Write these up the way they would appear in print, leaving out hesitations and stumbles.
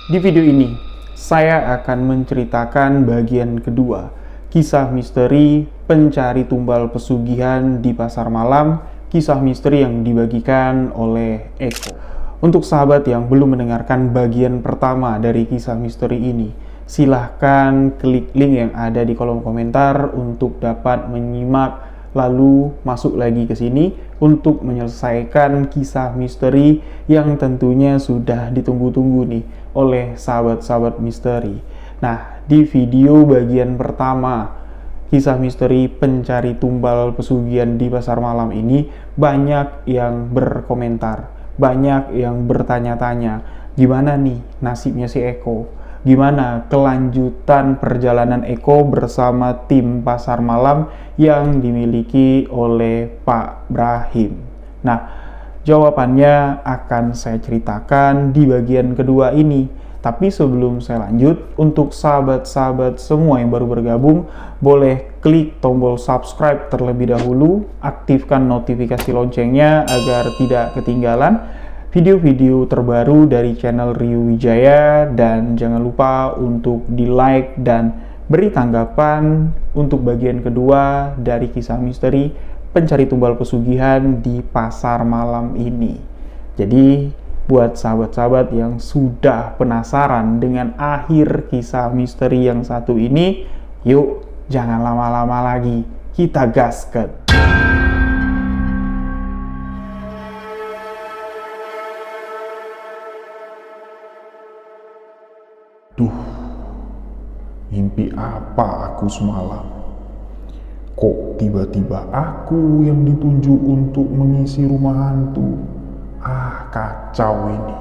Di video ini, saya akan menceritakan bagian kedua, kisah misteri pencari tumbal pesugihan di pasar malam, kisah misteri yang dibagikan oleh Eko. Untuk sahabat yang belum mendengarkan bagian pertama dari kisah misteri ini, silahkan klik link yang ada di kolom komentar untuk dapat menyimak lalu masuk lagi ke sini untuk menyelesaikan kisah misteri yang tentunya sudah ditunggu-tunggu nih oleh sahabat-sahabat misteri. Nah, di video bagian pertama kisah misteri pencari tumbal pesugihan di pasar malam ini banyak yang berkomentar, banyak yang bertanya-tanya, gimana nih nasibnya si Eko? Gimana kelanjutan perjalanan Eko bersama tim pasar malam yang dimiliki oleh Pak Brahim? Nah, jawabannya akan saya ceritakan di bagian kedua ini. Tapi sebelum saya lanjut, untuk sahabat-sahabat semua yang baru bergabung, boleh klik tombol subscribe terlebih dahulu, aktifkan notifikasi loncengnya agar tidak ketinggalan video-video terbaru dari channel Rio Wijaya, dan jangan lupa untuk di like dan beri tanggapan untuk bagian kedua dari kisah misteri pencari tumbal pesugihan di pasar malam ini. Jadi buat sahabat-sahabat yang sudah penasaran dengan akhir kisah misteri yang satu ini, yuk jangan lama-lama lagi, kita gaskan. Duh, mimpi apa aku semalam? Kok tiba-tiba aku yang ditunjuk untuk mengisi rumah hantu? Kacau ini.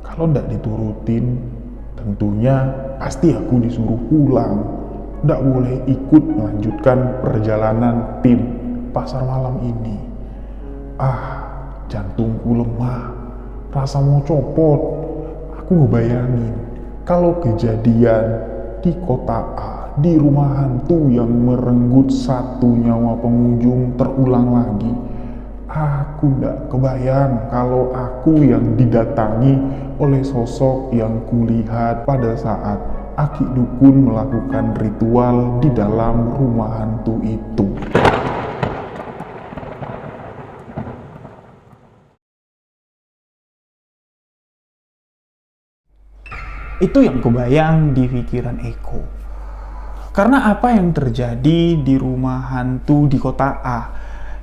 Kalau ndak diturutin, tentunya pasti aku disuruh pulang. Ndak boleh ikut melanjutkan perjalanan tim pasar malam ini. Jantungku lemah, rasa mau copot. Aku ngebayangin kalau kejadian di kota A, di rumah hantu yang merenggut satu nyawa pengunjung terulang lagi. Aku ndak kebayang kalau aku yang didatangi oleh sosok yang kulihat pada saat Aki Dukun melakukan ritual di dalam rumah hantu itu. Itu yang kebayang di pikiran Eko. Karena apa yang terjadi di rumah hantu di kota A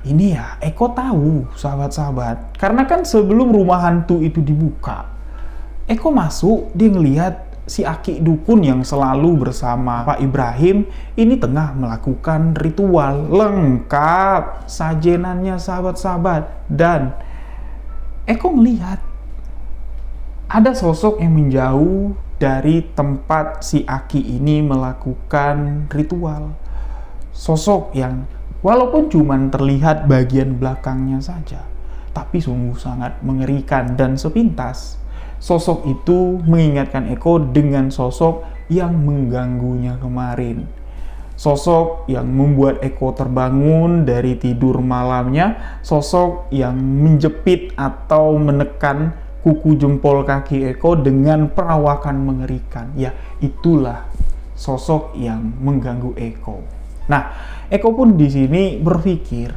ini ya Eko tahu, sahabat-sahabat. Karena kan sebelum rumah hantu itu dibuka, Eko masuk, dia ngelihat si Aki Dukun yang selalu bersama Pak Ibrahim ini tengah melakukan ritual lengkap sajenannya, sahabat-sahabat. Dan Eko melihat ada sosok yang menjauh dari tempat si Aki ini melakukan ritual. Sosok yang walaupun cuma terlihat bagian belakangnya saja, tapi sungguh sangat mengerikan. Dan sepintas, sosok itu mengingatkan Eko dengan sosok yang mengganggunya kemarin. Sosok yang membuat Eko terbangun dari tidur malamnya, sosok yang menjepit atau menekan kuku jempol kaki Eko dengan perawakan mengerikan. Ya, itulah sosok yang mengganggu Eko. Nah, Eko pun di sini berpikir,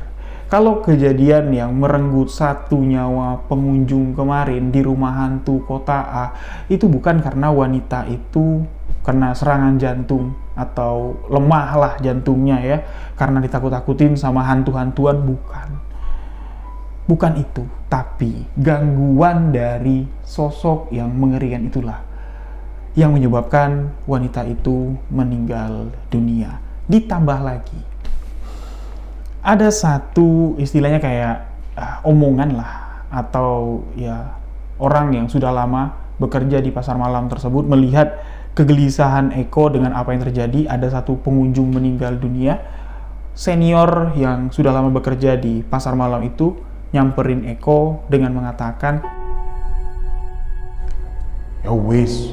kalau kejadian yang merenggut satu nyawa pengunjung kemarin di rumah hantu kota A itu bukan karena wanita itu kena serangan jantung atau lemah lah jantungnya ya, karena ditakut-takutin sama hantu-hantuan, bukan itu, tapi gangguan dari sosok yang mengerikan itulah yang menyebabkan wanita itu meninggal dunia. Ditambah lagi, ada satu istilahnya kayak omongan lah, atau ya orang yang sudah lama bekerja di pasar malam tersebut melihat kegelisahan Eko dengan apa yang terjadi. Ada satu pengunjung meninggal dunia, senior yang sudah lama bekerja di pasar malam itu nyamperin Eko dengan mengatakan, Ya wis,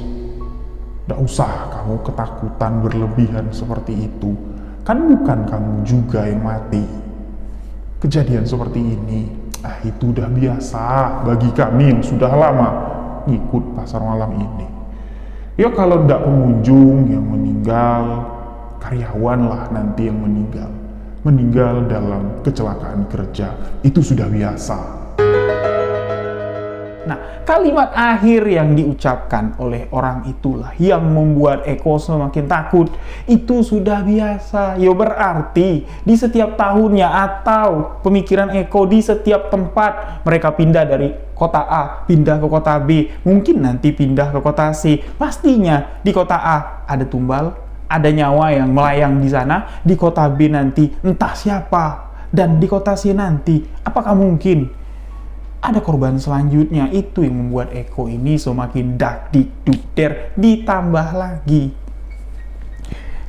ndak usah kamu ketakutan berlebihan seperti itu. Kan bukan kamu juga yang mati. Kejadian seperti ini, itu udah biasa bagi kami yang sudah lama ngikut pasar malam ini. Ya kalau ndak pengunjung yang meninggal, karyawan lah nanti yang meninggal. Meninggal dalam kecelakaan kerja, itu sudah biasa. Nah, kalimat akhir yang diucapkan oleh orang itulah yang membuat Eko semakin takut. Itu sudah biasa. Ya berarti di setiap tahunnya atau pemikiran Eko di setiap tempat mereka pindah dari kota A, pindah ke kota B, mungkin nanti pindah ke kota C. Pastinya di kota A ada tumbal, ada nyawa yang melayang di sana. Di kota B nanti entah siapa. Dan di kota C nanti, apakah mungkin ada korban selanjutnya? Itu yang membuat Eko ini semakin dakdikdukder. Ditambah lagi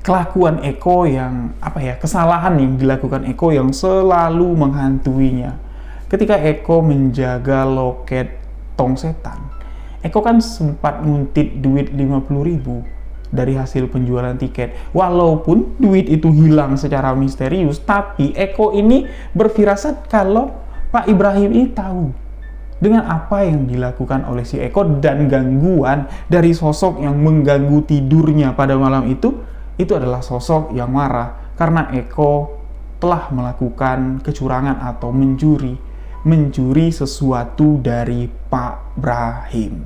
kelakuan Eko yang kesalahan yang dilakukan Eko yang selalu menghantuinya. Ketika Eko menjaga loket tong setan, Eko kan sempat nguntit duit 50.000 dari hasil penjualan tiket. Walaupun duit itu hilang secara misterius, tapi Eko ini berfirasat kalau Pak Ibrahim ini tahu dengan apa yang dilakukan oleh si Eko dan gangguan dari sosok yang mengganggu tidurnya pada malam itu adalah sosok yang marah karena Eko telah melakukan kecurangan atau mencuri sesuatu dari Pak Brahim.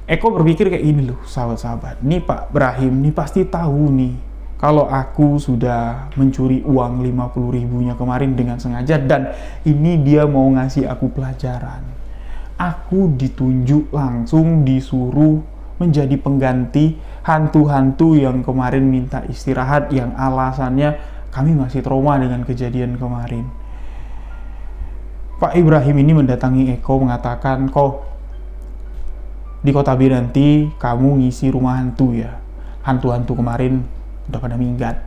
Eko berpikir kayak ini loh, sahabat-sahabat. Nih Pak Brahim nih pasti tahu nih kalau aku sudah mencuri uang 50.000-nya kemarin dengan sengaja, dan ini dia mau ngasih aku pelajaran. Aku ditunjuk langsung disuruh menjadi pengganti hantu-hantu yang kemarin minta istirahat, yang alasannya kami masih trauma dengan kejadian kemarin. Pak Ibrahim ini mendatangi Eko mengatakan, "Kok di kota B nanti kamu ngisi rumah hantu ya? Hantu-hantu kemarin udah pada minggat.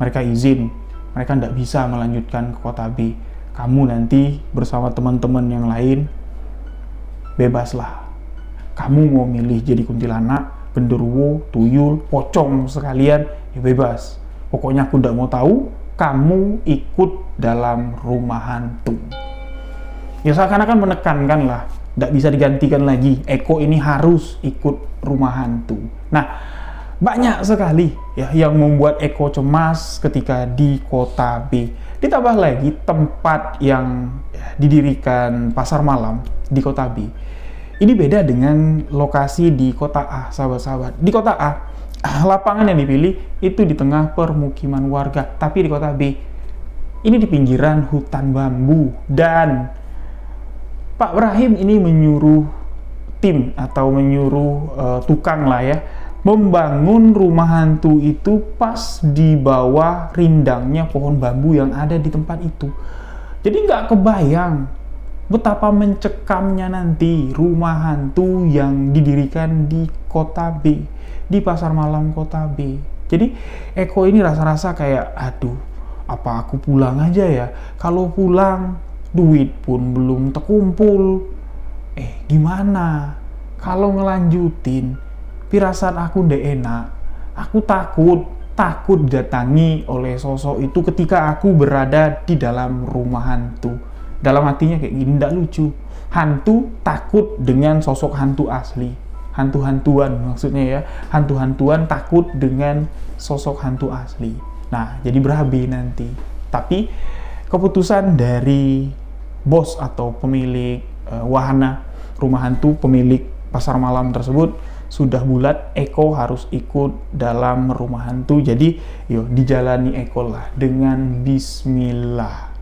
Mereka izin, mereka tidak bisa melanjutkan ke kota B. Kamu nanti bersama teman-teman yang lain bebaslah. Kamu mau milih jadi kuntilanak, genderuwo, tuyul, pocong sekalian, ya bebas. Pokoknya aku tidak mau tahu kamu ikut dalam rumah hantu." Ya seakan-akan menekankan lah, tidak bisa digantikan lagi. Eko ini harus ikut rumah hantu. Nah, banyak sekali ya yang membuat Eko cemas ketika di kota B. Ditambah lagi tempat yang didirikan pasar malam di kota B. Ini beda dengan lokasi di kota A, sahabat-sahabat. Di kota A, lapangan yang dipilih itu di tengah permukiman warga. Tapi di kota B, ini di pinggiran hutan bambu. Dan Pak Brahim ini menyuruh tim atau menyuruh tukang lah ya, membangun rumah hantu itu pas di bawah rindangnya pohon bambu yang ada di tempat itu. Jadi nggak kebayang betapa mencekamnya nanti rumah hantu yang didirikan di kota B, di pasar malam kota B. Jadi Eko ini rasa-rasa kayak, aduh, apa aku pulang aja ya? Kalau pulang duit pun belum terkumpul. Gimana kalau ngelanjutin? Firasat aku ndak enak. Aku takut datangi oleh sosok itu ketika aku berada di dalam rumah hantu. Dalam hatinya kayak gini, ndak lucu. Hantu takut dengan sosok hantu asli. Hantu-hantuan maksudnya ya. Hantu-hantuan takut dengan sosok hantu asli. Nah, jadi berabe nanti. Tapi keputusan dari bos atau pemilik wahana rumah hantu, pemilik pasar malam tersebut sudah bulat. Eko harus ikut dalam rumah hantu. Jadi yuk dijalani Eko lah dengan bismillah.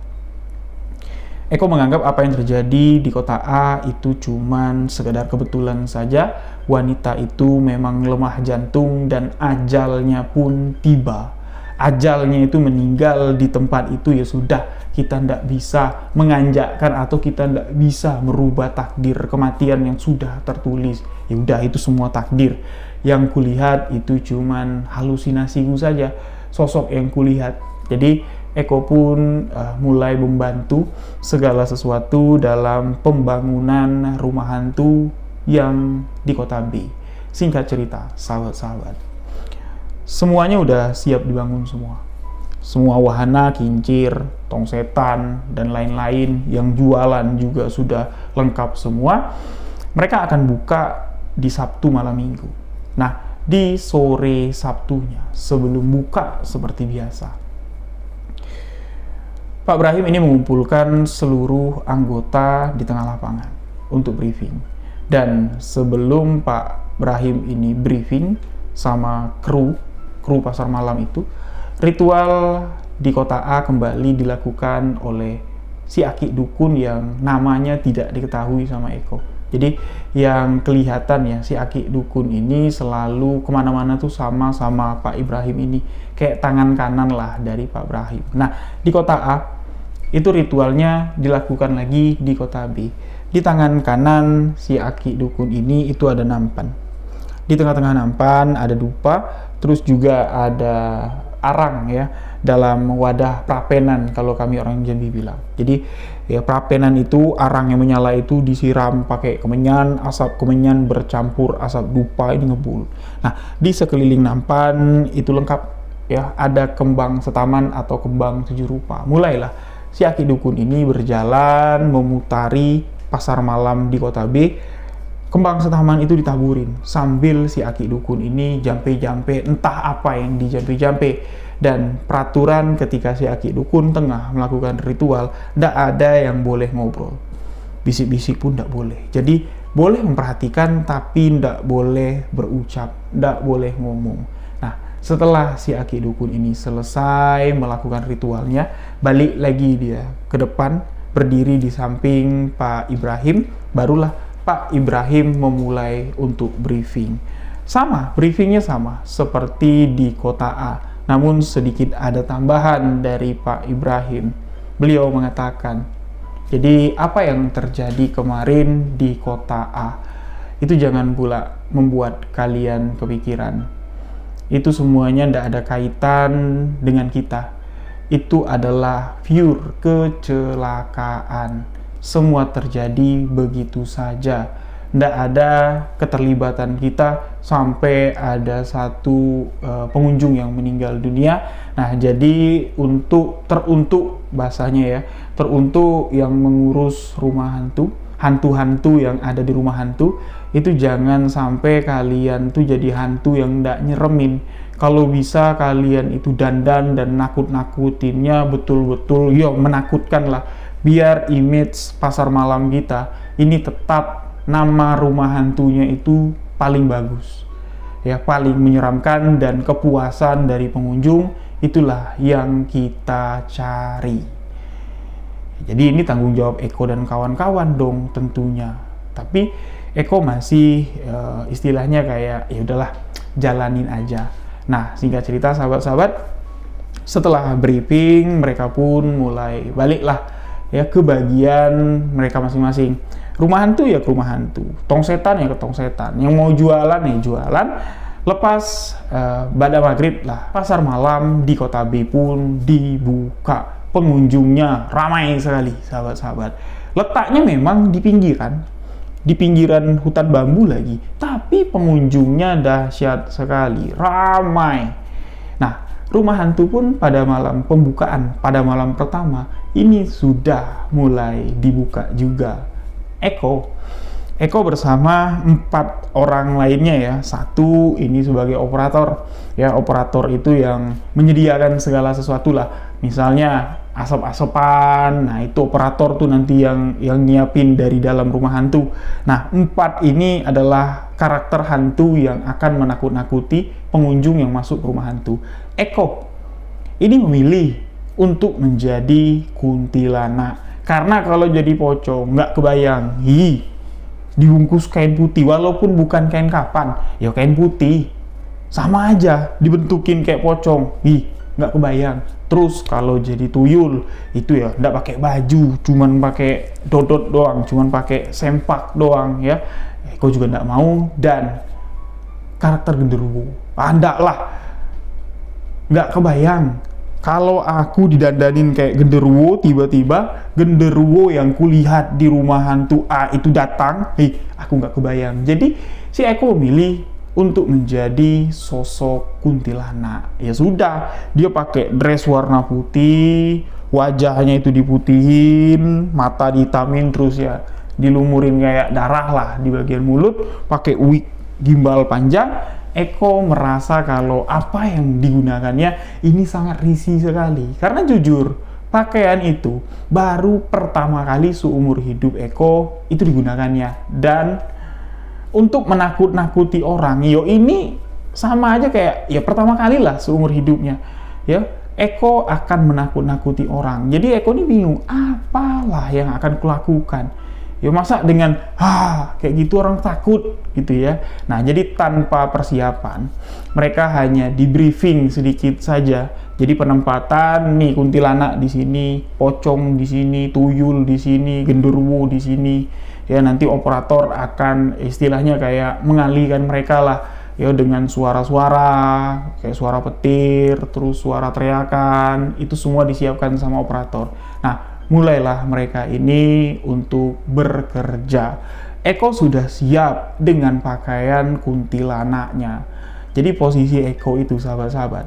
Eko menganggap apa yang terjadi di kota A itu cuman sekedar kebetulan saja. Wanita itu memang lemah jantung dan ajalnya pun tiba. Ajalnya itu meninggal di tempat itu, ya sudah, kita tidak bisa menganjakkan atau kita tidak bisa merubah takdir kematian yang sudah tertulis. Ya udah, itu semua takdir. Yang kulihat itu cuman halusinasiku saja, sosok yang kulihat. Jadi Eko pun mulai membantu segala sesuatu dalam pembangunan rumah hantu yang di kota B. Singkat cerita, sahabat-sahabat, semuanya udah siap dibangun semua. Semua wahana, kincir, tong setan, dan lain-lain yang jualan juga sudah lengkap semua. Mereka akan buka di Sabtu malam minggu. Nah, di sore Sabtunya sebelum buka seperti biasa, Pak Brahim ini mengumpulkan seluruh anggota di tengah lapangan untuk briefing. Dan sebelum Pak Brahim ini briefing sama kru pasar malam itu, ritual di kota A kembali dilakukan oleh si Aki Dukun yang namanya tidak diketahui sama Eko. Jadi yang kelihatan ya, si Aki Dukun ini selalu kemana-mana tuh sama Pak Ibrahim ini, kayak tangan kanan lah dari Pak Brahim. Nah, di kota A itu ritualnya dilakukan lagi di kota B. Di tangan kanan si Aki Dukun ini itu ada nampan. Di tengah-tengah nampan ada dupa, terus juga ada arang ya, dalam wadah prapenan kalau kami orang Jambi bilang. Jadi ya, prapenan itu arang yang menyala itu disiram pakai kemenyan, asap kemenyan bercampur asap dupa ini ngebul. Nah, di sekeliling nampan itu lengkap ya, ada kembang setaman atau kembang 7 rupa. Mulailah si Aki Dukun ini berjalan memutari pasar malam di kota B. Kembang setaman itu ditaburin sambil si Aki Dukun ini jampe-jampe, entah apa yang dijampe-jampe. Dan peraturan ketika si Aki Dukun tengah melakukan ritual, tidak ada yang boleh ngobrol, bisik-bisik pun tidak boleh. Jadi boleh memperhatikan tapi tidak boleh berucap, tidak boleh ngomong. Nah, setelah si Aki Dukun ini selesai melakukan ritualnya, balik lagi dia ke depan, berdiri di samping Pak Ibrahim, barulah Pak Ibrahim memulai untuk briefing. Sama, briefingnya sama seperti di kota A, namun sedikit ada tambahan dari Pak Ibrahim. Beliau mengatakan, jadi apa yang terjadi kemarin di kota A itu jangan pula membuat kalian kepikiran. Itu semuanya tidak ada kaitan dengan kita. Itu adalah pure kecelakaan. Semua terjadi begitu saja. Tidak ada keterlibatan kita sampai ada satu pengunjung yang meninggal dunia. Nah, jadi teruntuk bahasanya ya, teruntuk yang mengurus rumah hantu-hantu yang ada di rumah hantu, itu jangan sampai kalian tuh jadi hantu yang tidak nyeremin. Kalau bisa kalian itu dandan dan nakut-nakutinnya betul-betul ya menakutkan lah, biar image pasar malam kita ini tetap nama rumah hantunya itu paling bagus ya, paling menyeramkan, dan kepuasan dari pengunjung itulah yang kita cari. Jadi ini tanggung jawab Eko dan kawan-kawan dong tentunya. Tapi Eko masih istilahnya kayak ya udahlah jalanin aja. Nah, singkat cerita sahabat-sahabat, setelah briefing mereka pun mulai baliklah ya ke bagian mereka masing-masing. Rumah hantu ya ke rumah hantu, tong setan ya ke tong setan, yang mau jualan ya jualan. Lepas pada maghrib lah, pasar malam di kota B pun dibuka. Pengunjungnya ramai sekali sahabat-sahabat. Letaknya memang di pinggiran hutan bambu lagi, tapi pengunjungnya dahsyat sekali, ramai. Nah, rumah hantu pun pada malam pembukaan, pada malam pertama ini sudah mulai dibuka juga. Eko bersama 4 orang lainnya ya. Satu ini sebagai operator ya, operator itu yang menyediakan segala sesuatu lah, misalnya asap-asapan. Nah, itu operator tuh nanti yang nyiapin dari dalam rumah hantu. Nah, 4 ini adalah karakter hantu yang akan menakut-nakuti pengunjung yang masuk ke rumah hantu. Eko ini memilih untuk menjadi kuntilanak. Karena kalau jadi pocong nggak kebayang, dibungkus kain putih, walaupun bukan kain kapan, ya kain putih, sama aja dibentukin kayak pocong, nggak kebayang. Terus kalau jadi tuyul, itu ya nggak pakai baju, cuman pakai dodot doang, cuman pakai sempak doang ya. Kau juga nggak mau. Dan karakter genderuwo, nggak lah, nggak kebayang. Kalau aku didandanin kayak genderuwo, tiba-tiba genderuwo yang kulihat di rumah hantu A itu datang, aku nggak kebayang. Jadi si Eko memilih untuk menjadi sosok kuntilanak. Ya sudah, dia pakai dress warna putih, wajahnya itu diputihin, mata dihitamin, terus ya dilumurin kayak darah lah di bagian mulut, pakai wig gimbal panjang. Eko merasa kalau apa yang digunakannya ini sangat risih sekali. Karena jujur, pakaian itu baru pertama kali seumur hidup Eko itu digunakannya. Dan untuk menakut-nakuti orang, yo ini sama aja kayak ya pertama kali lah seumur hidupnya. Ya, Eko akan menakut-nakuti orang. Jadi Eko ini bingung, apalah yang akan kulakukan. Ya masa dengan kayak gitu orang takut gitu ya. Nah, jadi tanpa persiapan, mereka hanya di briefing sedikit saja. Jadi penempatan nih kuntilanak di sini, pocong di sini, tuyul di sini, genderuwo di sini. Ya nanti operator akan istilahnya kayak mengalihkan mereka lah ya dengan suara-suara kayak suara petir, terus suara teriakan, itu semua disiapkan sama operator. Nah, mulailah mereka ini untuk bekerja. Eko sudah siap dengan pakaian kuntilanaknya. Jadi posisi Eko itu sahabat-sahabat,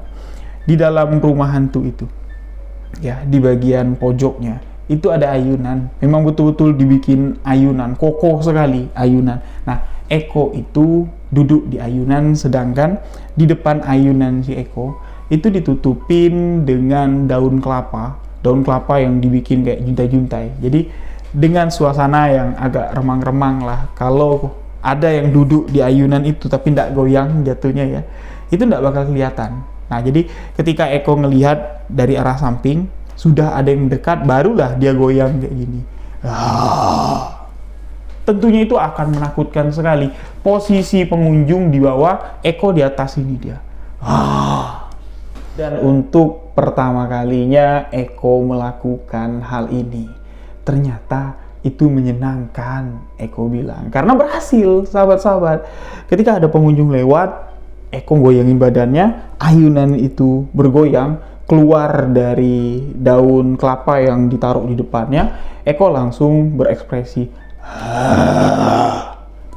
di dalam rumah hantu itu, ya di bagian pojoknya itu ada ayunan. Memang betul-betul dibikin ayunan, kokoh sekali ayunan. Nah, Eko itu duduk di ayunan, sedangkan di depan ayunan si Eko itu ditutupin dengan daun kelapa yang dibikin kayak juntai-juntai. Jadi dengan suasana yang agak remang-remang lah. Kalau ada yang duduk di ayunan itu tapi tidak goyang jatuhnya ya, itu tidak bakal kelihatan. Nah, jadi ketika Eko ngelihat dari arah samping, sudah ada yang dekat, barulah dia goyang kayak gini. Tentunya itu akan menakutkan sekali. Posisi pengunjung di bawah, Eko di atas ini dia. Dan untuk pertama kalinya Eko melakukan hal ini, ternyata itu menyenangkan, Eko bilang. Karena berhasil, sahabat-sahabat. Ketika ada pengunjung lewat, Eko goyangin badannya, ayunan itu bergoyang, keluar dari daun kelapa yang ditaruh di depannya. Eko langsung berekspresi.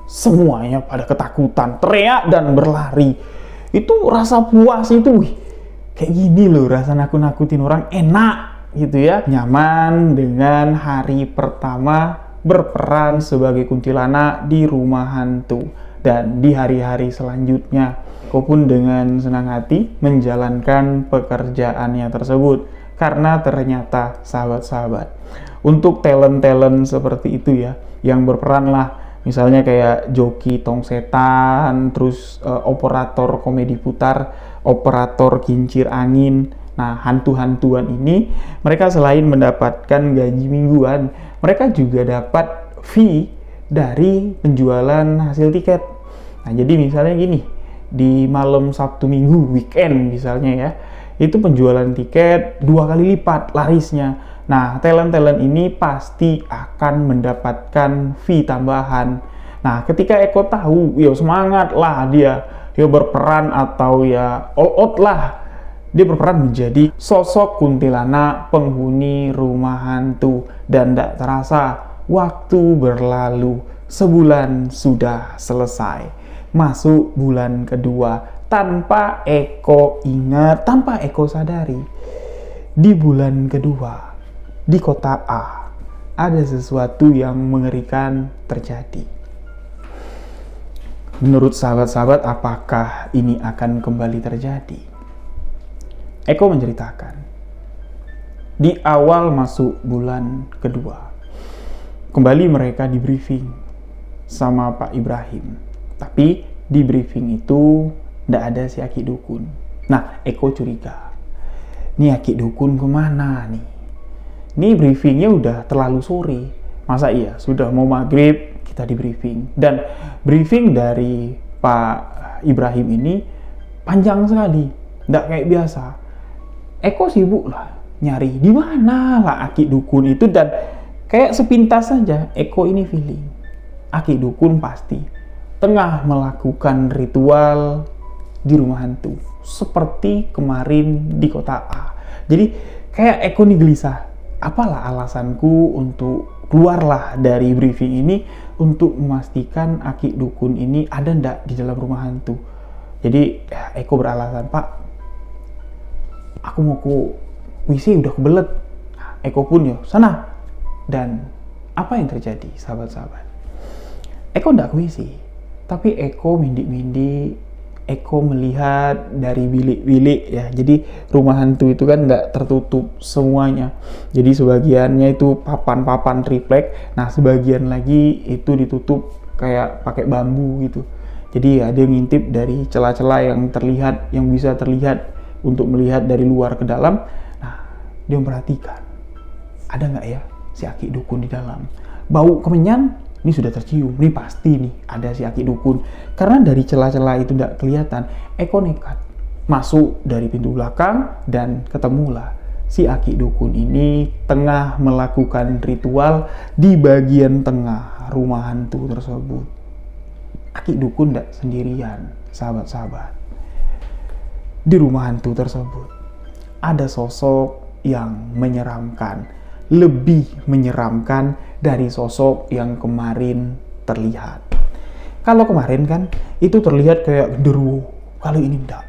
Semuanya pada ketakutan, teriak dan berlari. Itu rasa puas itu, kayak gini loh rasa nakut-nakutin orang, enak gitu ya. Nyaman dengan hari pertama berperan sebagai kuntilanak di rumah hantu. Dan di hari-hari selanjutnya, Eko pun dengan senang hati menjalankan pekerjaannya tersebut. Karena ternyata sahabat-sahabat, untuk talent-talent seperti itu ya, yang berperan lah, misalnya kayak joki tong setan, terus operator komedi putar, operator kincir angin. Nah, hantu-hantuan ini, mereka selain mendapatkan gaji mingguan, mereka juga dapat fee dari penjualan hasil tiket. Nah, jadi misalnya gini, di malam Sabtu Minggu, weekend misalnya ya, itu penjualan tiket 2 kali lipat larisnya. Nah, talent-talent ini pasti akan mendapatkan fee tambahan. Nah, ketika Eko tahu, ya semangat lah dia, ya berperan atau ya all out lah. Dia berperan menjadi sosok kuntilanak penghuni rumah hantu. Dan tidak terasa, waktu berlalu, sebulan sudah selesai. Masuk bulan kedua, tanpa Eko ingat, tanpa Eko sadari, di bulan kedua, di kota A, ada sesuatu yang mengerikan terjadi. Menurut sahabat-sahabat, apakah ini akan kembali terjadi? Eko menceritakan, di awal masuk bulan kedua, kembali mereka di briefing sama Pak Ibrahim. Tapi di briefing itu tidak ada si Aki Dukun. Nah, Eko curiga, ini Aki Dukun kemana nih? Ini briefingnya udah terlalu sore. Masa iya, sudah mau maghrib kita di briefing. Dan briefing dari Pak Ibrahim ini panjang sekali, tidak kayak biasa. Eko sibuk lah nyari di mana lah Aki Dukun itu, dan kayak sepintas saja Eko ini feeling Aki Dukun pasti tengah melakukan ritual di rumah hantu seperti kemarin di kota A. Jadi kayak Eko nih gelisah, apalah alasanku untuk keluarlah dari briefing ini untuk memastikan Aki Dukun ini ada ndak di dalam rumah hantu. Jadi Eko beralasan, Pak, aku mau ke WC udah kebelet. Eko pun ya sana, dan Apa yang terjadi, sahabat-sahabat? Eko ndak kuisi, tapi Eko mindi-mindi, Eko melihat dari bilik-bilik ya. Jadi rumah hantu itu kan nggak tertutup semuanya. Jadi sebagiannya itu papan-papan triplek. Nah sebagian lagi itu ditutup kayak pakai bambu gitu. Jadi ada yang ngintip dari celah-celah yang terlihat, yang bisa terlihat untuk melihat dari luar ke dalam. Nah dia memperhatikan, ada nggak ya si Aki Dukun di dalam. Bau kemenyan ini sudah tercium, ini pasti nih ada si Aki Dukun. Karena dari celah-celah itu tidak kelihatan, Eko nekat masuk dari pintu belakang dan ketemulah si Aki Dukun ini tengah melakukan ritual di bagian tengah rumah hantu tersebut. Aki Dukun tidak sendirian, sahabat-sahabat. Di rumah hantu tersebut ada sosok yang menyeramkan, lebih menyeramkan dari sosok yang kemarin terlihat. Kalau kemarin kan itu terlihat kayak genderuwo, kali ini enggak.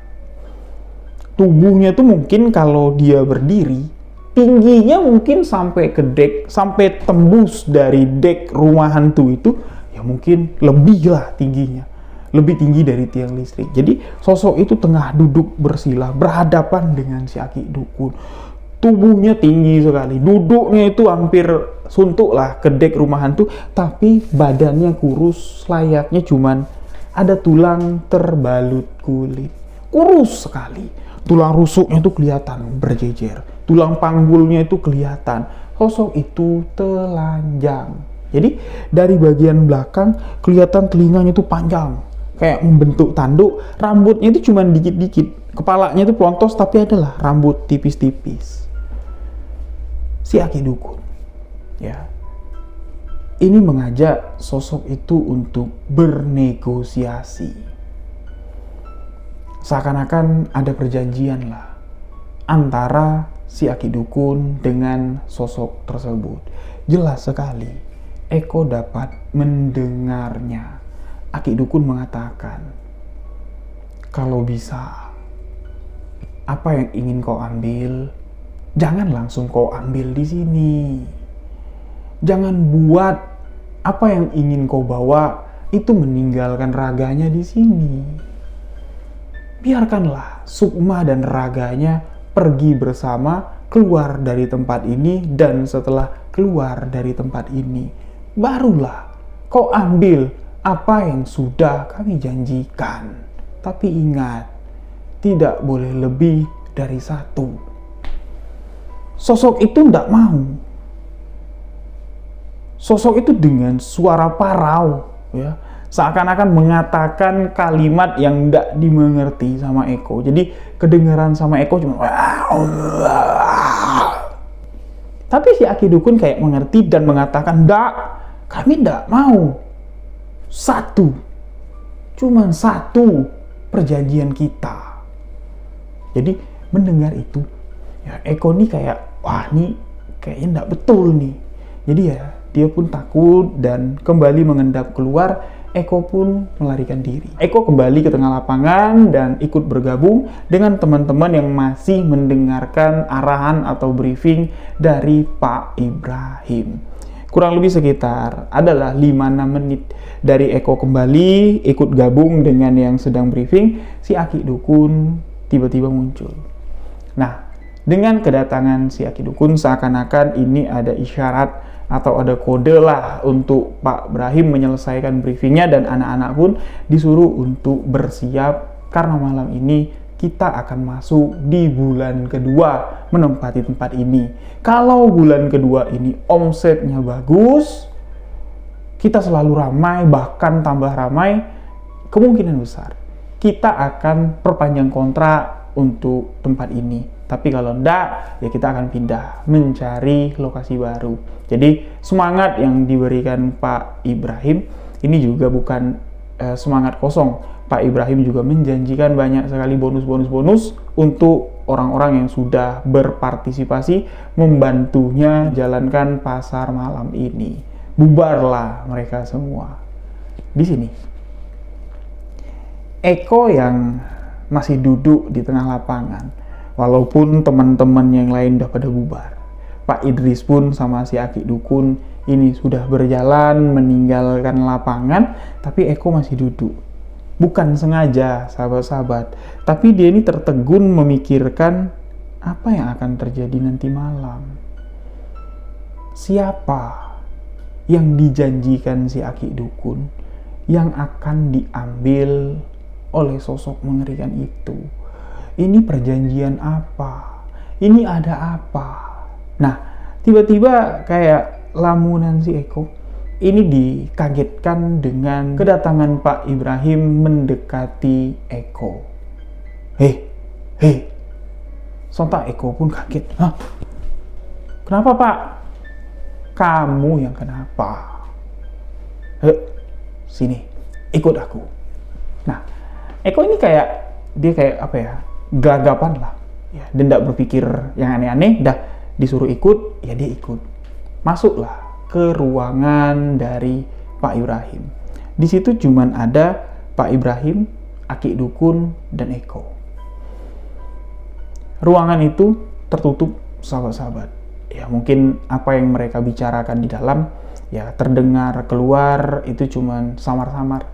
Tubuhnya tuh mungkin kalau dia berdiri, tingginya mungkin sampai ke dek, sampai tembus dari dek rumah hantu itu, ya mungkin lebih lah tingginya. Lebih tinggi dari tiang listrik. Jadi sosok itu tengah duduk bersila, berhadapan dengan si Aki Dukun. Tubuhnya tinggi sekali, duduknya itu hampir suntuk lah ke dek rumah hantu, tapi badannya kurus, layaknya cuman ada tulang terbalut kulit. Kurus sekali, tulang rusuknya itu kelihatan berjejer, tulang panggulnya itu kelihatan. Sosok itu telanjang. Jadi dari bagian belakang kelihatan telinganya itu panjang, kayak membentuk tanduk, rambutnya itu cuman dikit-dikit, kepalanya itu pelontos tapi adalah rambut tipis-tipis. Si Aki Dukun ya ini mengajak sosok itu untuk bernegosiasi, seakan-akan ada perjanjian lah antara si Aki Dukun dengan sosok tersebut. Jelas sekali Eko dapat mendengarnya. Aki Dukun mengatakan, kalau bisa apa yang ingin kau ambil, jangan langsung kau ambil di sini. Jangan buat apa yang ingin kau bawa itu meninggalkan raganya di sini. Biarkanlah sukma dan raganya pergi bersama keluar dari tempat ini, dan setelah keluar dari tempat ini, barulah kau ambil apa yang sudah kami janjikan. Tapi ingat, tidak boleh lebih dari satu. Sosok itu tidak mau. Sosok itu dengan suara parau, ya, seakan-akan mengatakan kalimat yang tidak dimengerti sama Eko. Jadi kedengaran sama Eko cuma tapi si Aki Dukun kayak mengerti dan mengatakan, "Ndak, kami ndak mau. Satu, cuman satu perjanjian kita." Jadi mendengar itu, ya Eko nih kayak, wah nih kayaknya ndak betul nih. Jadi ya dia pun takut dan kembali mengendap keluar. Eko pun melarikan diri. Eko kembali ke tengah lapangan dan ikut bergabung dengan teman-teman yang masih mendengarkan arahan atau briefing dari Pak Ibrahim. Kurang lebih sekitar adalah 5-6 menit dari Eko kembali ikut gabung dengan yang sedang briefing, si Aki Dukun tiba-tiba muncul. Nah, dengan kedatangan si Aki Dukun seakan-akan ini ada isyarat atau ada kode lah untuk Pak Ibrahim menyelesaikan briefingnya, dan anak-anak pun disuruh untuk bersiap karena malam ini kita akan masuk di bulan kedua menempati tempat ini. Kalau bulan kedua ini omsetnya bagus, kita selalu ramai, bahkan tambah ramai, kemungkinan besar kita akan perpanjang kontrak untuk tempat ini. Tapi kalau enggak, ya kita akan pindah mencari lokasi baru. Jadi semangat yang diberikan Pak Ibrahim ini juga bukan semangat kosong. Pak Ibrahim juga menjanjikan banyak sekali bonus-bonus untuk orang-orang yang sudah berpartisipasi membantunya jalankan pasar malam ini. Bubarlah mereka semua. Di sini Eko yang masih duduk di tengah lapangan. Walaupun teman-teman yang lain udah pada bubar, Pak Idris pun sama si Aki Dukun ini sudah berjalan meninggalkan lapangan, tapi Eko masih duduk. Bukan sengaja, sahabat-sahabat, tapi dia ini tertegun memikirkan apa yang akan terjadi nanti malam. Siapa yang dijanjikan si Aki Dukun yang akan diambil oleh sosok mengerikan itu? Ini perjanjian apa? Ini ada apa? Nah, tiba-tiba kayak lamunan si Eko ini dikagetkan dengan kedatangan Pak Ibrahim mendekati Eko. Hei, sontak Eko pun kaget. Hah? Kenapa, Pak? Kamu yang kenapa? Sini, ikut aku. Nah, Eko ini dia kayak apa ya, gelagapan lah. Ya, dia tidak berpikir yang aneh-aneh, dah disuruh ikut, ya dia ikut. Masuklah ke ruangan dari Pak Ibrahim. Di situ cuman ada Pak Ibrahim, Aki Dukun, dan Eko. Ruangan itu tertutup, sahabat-sahabat. Ya mungkin apa yang mereka bicarakan di dalam ya terdengar keluar itu cuman samar-samar.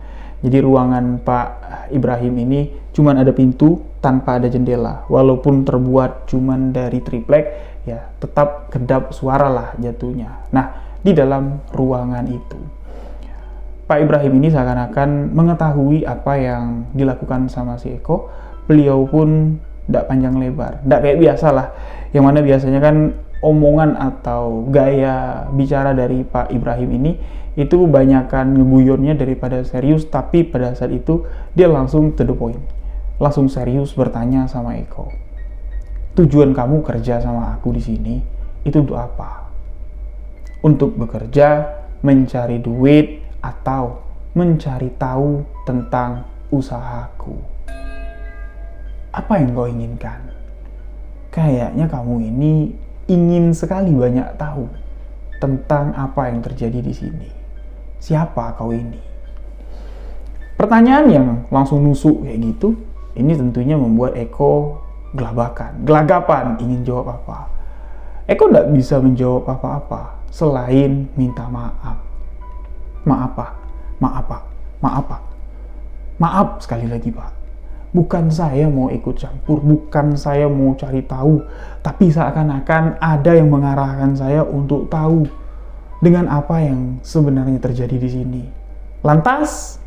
Jadi ruangan Pak Ibrahim ini cuman ada pintu tanpa ada jendela. Walaupun terbuat cuman dari triplek, ya tetap kedap suara lah jatuhnya. Nah, di dalam ruangan itu Pak Ibrahim ini seakan-akan mengetahui apa yang dilakukan sama si Eko. Beliau pun tidak panjang lebar, tidak kayak biasa lah, yang mana biasanya kan omongan atau gaya bicara dari Pak Ibrahim ini itu banyakkan ngeguyonnya daripada serius. Tapi pada saat itu dia langsung to the point, langsung serius bertanya sama Eko, tujuan kamu kerja sama aku di sini itu untuk apa? Untuk bekerja, mencari duit, atau mencari tahu tentang usahaku? Apa yang kau inginkan? Kayaknya kamu ini ingin sekali banyak tahu tentang apa yang terjadi di sini. Siapa kau ini? Pertanyaan yang langsung nusuk kayak gitu, ini tentunya membuat Eko gelagapan ingin jawab apa. Eko tidak bisa menjawab apa-apa selain minta maaf. Maaf sekali lagi, Pak. Bukan saya mau ikut campur, bukan saya mau cari tahu, tapi seakan-akan ada yang mengarahkan saya untuk tahu dengan apa yang sebenarnya terjadi di sini. Lantas,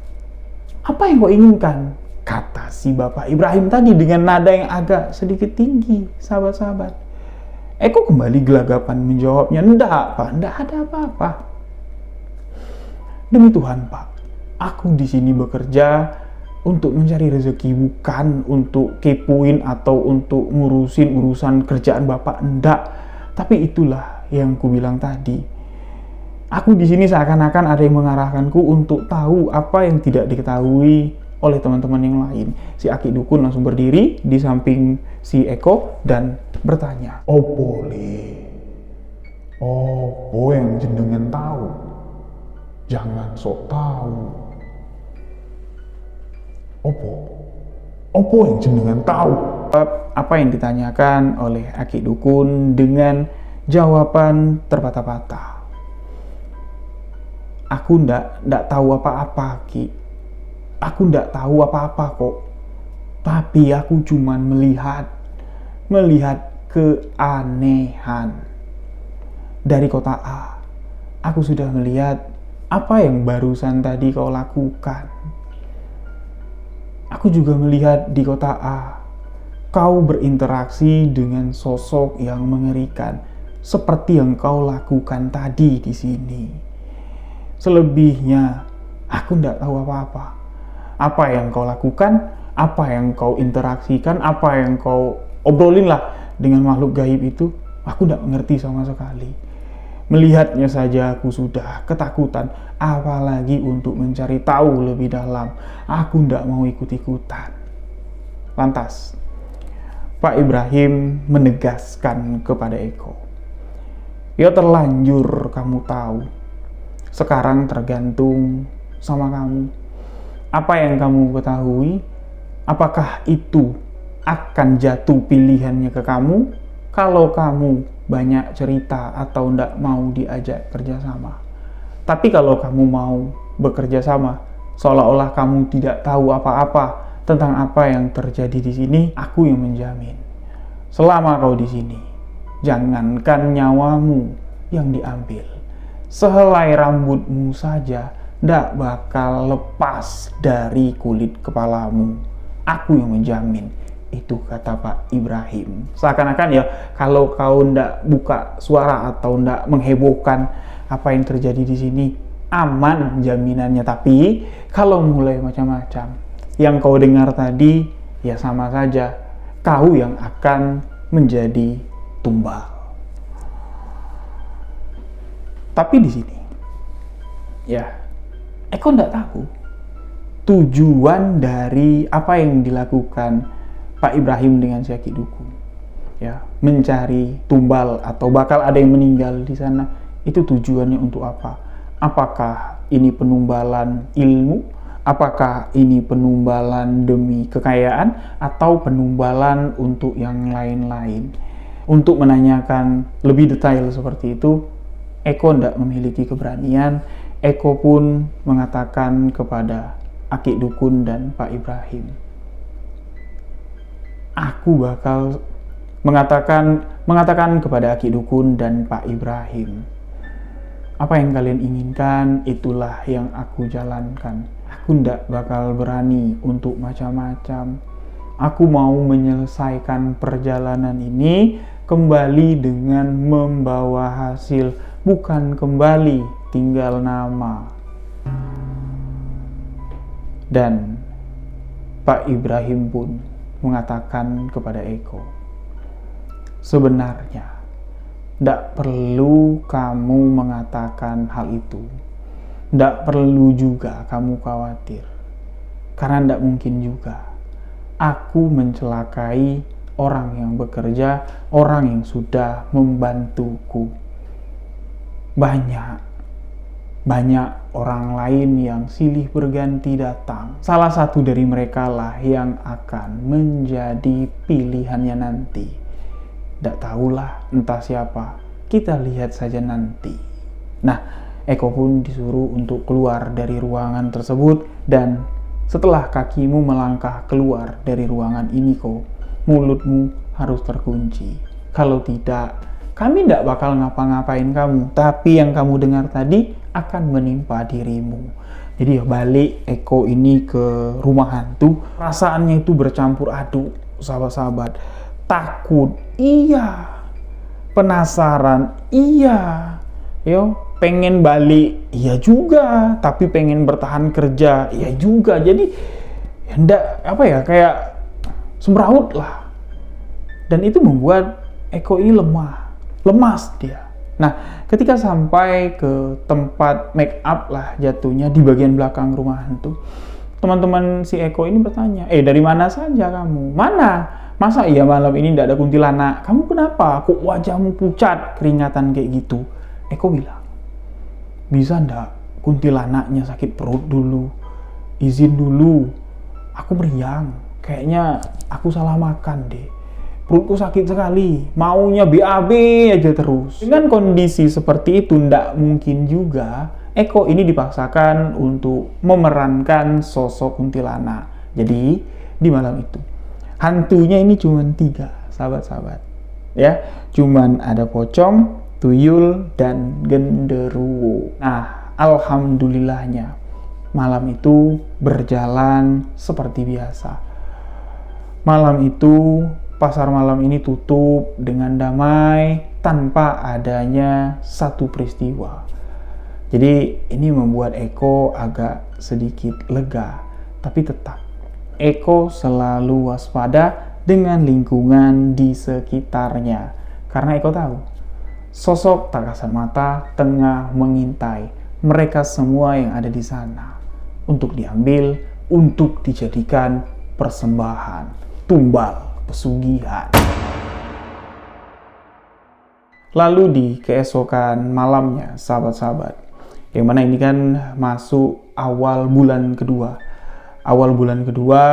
apa yang kau inginkan? Kata si Bapak Ibrahim tadi dengan nada yang agak sedikit tinggi, sahabat-sahabat. Eko kembali gelagapan menjawabnya, "Enggak, Pak, enggak ada apa-apa. Demi Tuhan, Pak, aku di sini bekerja untuk mencari rezeki, bukan untuk kepoin atau untuk ngurusin urusan kerjaan Bapak, enggak. Tapi itulah yang ku bilang tadi. Aku di sini seakan-akan ada yang mengarahkanku untuk tahu apa yang tidak diketahui oleh teman-teman yang lain." Si Aki Dukun langsung berdiri di samping si Eko dan bertanya, Opo yang jenengan tahu? Jangan sok tahu. Opo yang jenengan tahu? Apa yang ditanyakan oleh Aki Dukun dengan jawaban terbata-bata. Aku ndak tahu apa-apa, Ki. Aku ndak tahu apa-apa kok. Tapi aku cuman melihat keanehan. Dari kota A, aku sudah melihat apa yang barusan tadi kau lakukan. Aku juga melihat di kota A, kau berinteraksi dengan sosok yang mengerikan, seperti yang kau lakukan tadi di sini. Selebihnya, aku tidak tahu apa-apa. Apa yang kau lakukan, apa yang kau interaksikan, apa yang kau obrolin lah dengan makhluk gaib itu, aku tidak mengerti sama sekali. Melihatnya saja aku sudah ketakutan, apalagi untuk mencari tahu lebih dalam. Aku tidak mau ikut-ikutan. Lantas, Pak Ibrahim menegaskan kepada Eko, "Ya terlanjur kamu tahu. Sekarang tergantung sama kamu. Apa yang kamu ketahui, apakah itu akan jatuh pilihannya ke kamu? Kalau kamu banyak cerita atau ndak mau diajak kerjasama. Tapi kalau kamu mau bekerja sama, seolah-olah kamu tidak tahu apa-apa tentang apa yang terjadi di sini, aku yang menjamin. Selama kau di sini, jangankan nyawamu yang diambil, sehelai rambutmu saja ndak bakal lepas dari kulit kepalamu. Aku yang menjamin. Itu kata Pak Ibrahim. Seakan-akan ya, kalau kau ndak buka suara atau ndak menghebohkan apa yang terjadi di sini, aman jaminannya. Tapi kalau mulai macam-macam yang kau dengar tadi, ya sama saja kau yang akan menjadi tumbal. Tapi di sini, ya, Eko ndak tahu tujuan dari apa yang dilakukan Pak Ibrahim dengan si Aki Dukun, ya, mencari tumbal atau bakal ada yang meninggal di sana. Itu tujuannya untuk apa? Apakah ini penumbalan ilmu? Apakah ini penumbalan demi kekayaan atau penumbalan untuk yang lain-lain? Untuk menanyakan lebih detail seperti itu, Eko tidak memiliki keberanian. Eko pun mengatakan kepada Aki Dukun dan Pak Ibrahim, aku bakal mengatakan kepada Aki Dukun dan Pak Ibrahim, apa yang kalian inginkan itulah yang aku jalankan. Aku ndak bakal berani untuk macam-macam. Aku mau menyelesaikan perjalanan ini kembali dengan membawa hasil, bukan kembali tinggal nama. Dan Pak Ibrahim pun mengatakan kepada Eko, sebenarnya tidak perlu kamu mengatakan hal itu, tidak perlu juga kamu khawatir, karena tidak mungkin juga aku mencelakai orang yang bekerja, orang yang sudah membantuku. Banyak orang lain yang silih berganti datang. Salah satu dari mereka lah yang akan menjadi pilihannya nanti. Tidak tahulah entah siapa. Kita lihat saja nanti. Nah, Eko pun disuruh untuk keluar dari ruangan tersebut, dan setelah kakimu melangkah keluar dari ruangan ini kok, mulutmu harus terkunci. Kalau tidak, kami tidak bakal ngapa-ngapain kamu, tapi yang kamu dengar tadi akan menimpa dirimu. Jadi ya balik Eko ini ke rumah hantu, perasaannya itu bercampur aduk, sahabat-sahabat. Takut, iya. Penasaran, iya. Yo, pengen balik, iya juga. Tapi pengen bertahan kerja, iya juga. Jadi ya ndak, apa ya, kayak semrawut lah. Dan itu membuat Eko ini lemas dia. Nah, ketika sampai ke tempat make up lah jatuhnya di bagian belakang rumah hantu, teman-teman si Eko ini bertanya, dari mana saja kamu? Mana? Masa iya malam ini tidak ada kuntilanak? Kamu kenapa? Kok wajahmu pucat, keringatan kayak gitu? Eko bilang, bisa ndak kuntilanaknya sakit perut dulu? Izin dulu, aku meriang, kayaknya aku salah makan deh. Perutku sakit sekali, maunya BAB aja terus. Dengan kondisi seperti itu, ndak mungkin juga Eko ini dipaksakan untuk memerankan sosok kuntilanak. Jadi, di malam itu, hantunya ini cuma 3, sahabat-sahabat. Ya, cuman ada pocong, tuyul, dan genderuwo. Nah, alhamdulillahnya, malam itu berjalan seperti biasa. Malam itu, pasar malam ini tutup dengan damai tanpa adanya satu peristiwa. Jadi ini membuat Eko agak sedikit lega, tapi tetap Eko selalu waspada dengan lingkungan di sekitarnya. Karena Eko tahu, sosok tak kasat mata tengah mengintai mereka semua yang ada di sana untuk diambil, untuk dijadikan persembahan, tumbal pesugihan. Lalu di keesokan malamnya, sahabat-sahabat, yang mana ini kan masuk awal bulan kedua. Awal bulan kedua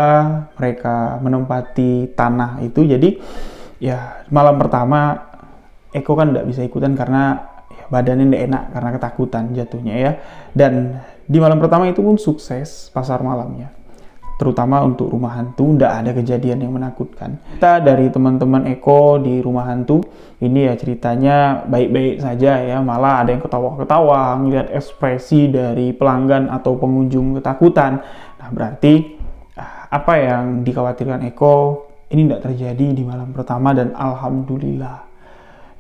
mereka menempati tanah itu. Jadi ya malam pertama Eko kan nggak bisa ikutan karena ya, badannya nggak enak karena ketakutan jatuhnya ya. Dan di malam pertama itu pun sukses pasar malamnya. Terutama untuk rumah hantu, nggak ada kejadian yang menakutkan. Kita dari teman-teman Eko di rumah hantu, ini ya ceritanya baik-baik saja ya. Malah ada yang ketawa-ketawa, ngeliat ekspresi dari pelanggan atau pengunjung ketakutan. Nah berarti apa yang dikhawatirkan Eko ini tidak terjadi di malam pertama dan alhamdulillah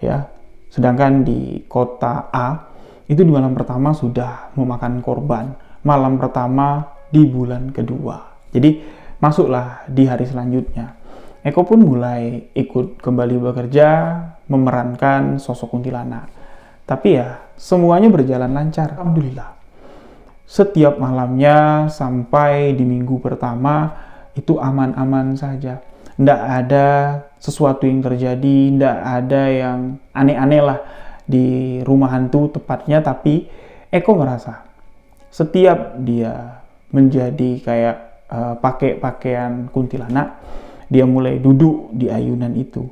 ya. Sedangkan di kota A itu di malam pertama sudah memakan korban. Malam pertama di bulan kedua. Jadi masuklah di hari selanjutnya. Eko pun mulai ikut kembali bekerja memerankan sosok kuntilanak. Tapi ya semuanya berjalan lancar, alhamdulillah. Setiap malamnya sampai di minggu pertama itu aman-aman saja. Nggak ada sesuatu yang terjadi, nggak ada yang aneh-aneh lah di rumah hantu tepatnya. Tapi Eko merasa setiap dia menjadi kayak pakai pakaian kuntilanak, dia mulai duduk di ayunan itu.